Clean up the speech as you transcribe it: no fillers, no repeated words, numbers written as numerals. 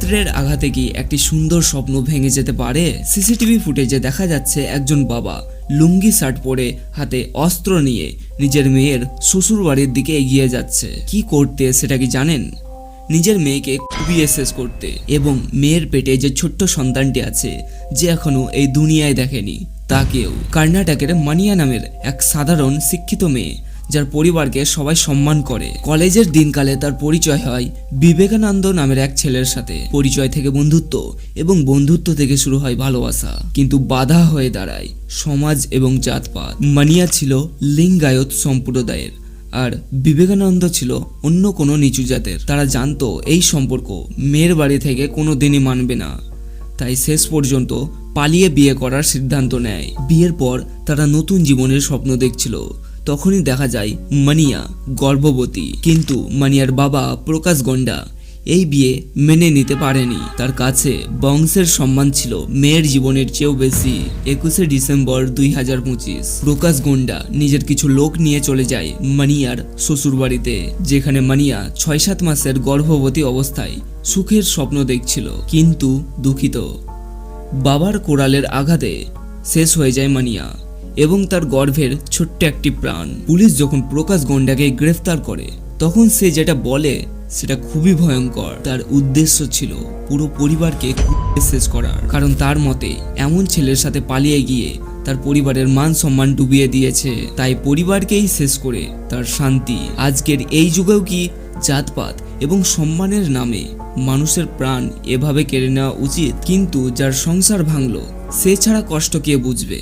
পুত্রের আঘাতে কি একটি সুন্দর স্বপ্ন ভেঙে যেতে পারে? সিসিটিভি ফুটেজে দেখা যাচ্ছে একজন বাবা লুঙ্গি শার্ট পরে হাতে অস্ত্র নিয়ে নিজের মেয়ের শ্বশুর বাড়ির দিকে এগিয়ে যাচ্ছে। কি করতে সেটা কি জানেন? নিজের মেয়েকে কুপিয়ে শেষ করতে, এবং মেয়ের পেটে যে ছোট্ট সন্তানটি আছে যে এখনো এই দুনিয়ায় দেখেনি তাকেও। কর্ণাটকের মানিয়া নামের এক সাধারণ শিক্ষিত মেয়ে, যার পরিবারকে সবাই সম্মান করে। কলেজের দিনকালে তার পরিচয় হয় বিবেকানন্দ নামের এক ছেলের সাথে। পরিচয় থেকে বন্ধুত্ব, এবং বন্ধুত্ব থেকে শুরু হয় ভালোবাসা, কিন্তু বাধা হয়ে দাঁড়ায় সমাজ এবং জাতপাত। মানিয়া ছিল লিঙ্গায়ত সম্প্রদায়ের, আর বিবেকানন্দ ছিল অন্য কোনো নিচু জাতের। তারা জানতো এই সম্পর্ক মেয়ের বাড়ি থেকে কোনোদিনই মানবে না, তাই শেষ পর্যন্ত পালিয়ে বিয়ে করার সিদ্ধান্ত নেয়। বিয়ের পর তারা নতুন জীবনের স্বপ্ন দেখছিল। তখনই দেখা যায় মানিয়া গর্ভবতী, কিন্তু মানিয়ার বাবা প্রকাশ গন্ডা এই বিয়ে মেনে নিতে পারেনি। তার কাছে বংশের সম্মান ছিল মেয়ের জীবনের চেয়েও বেশি। 21শে ডিসেম্বর 2025 প্রকাশ গন্ডা নিজের কিছু লোক নিয়ে চলে যায় মানিয়ার শ্বশুর বাড়িতে, যেখানে মানিয়া 6-7 মাসের গর্ভবতী অবস্থায় সুখের স্বপ্ন দেখছিল। কিন্তু দুঃখিত, বাবার কোড়ালের আঘাতে শেষ হয়ে যায় মানিয়া এবং তার গর্ভের ছোট্ট একটি প্রাণ। পুলিশ যখন প্রকাশ গন্ডাকে গ্রেফতার করে, তখন সে যেটা বলে সেটা খুবই ভয়ঙ্কর। তার উদ্দেশ্য ছিল পুরো পরিবারকে শেষ করার, কারণ তার মতে এমন ছেলের সাথে পালিয়ে গিয়ে তার পরিবারের মান সম্মান ডুবিয়ে দিয়েছে, তাই পরিবারকেই শেষ করে তার শান্তি। আজকের এই যুগেও কি জাতপাত এবং সম্মানের নামে মানুষের প্রাণ এভাবে কেড়ে নেওয়া উচিত? কিন্তু যার সংসার ভাঙলো সে ছাড়া কষ্ট কে বুঝবে?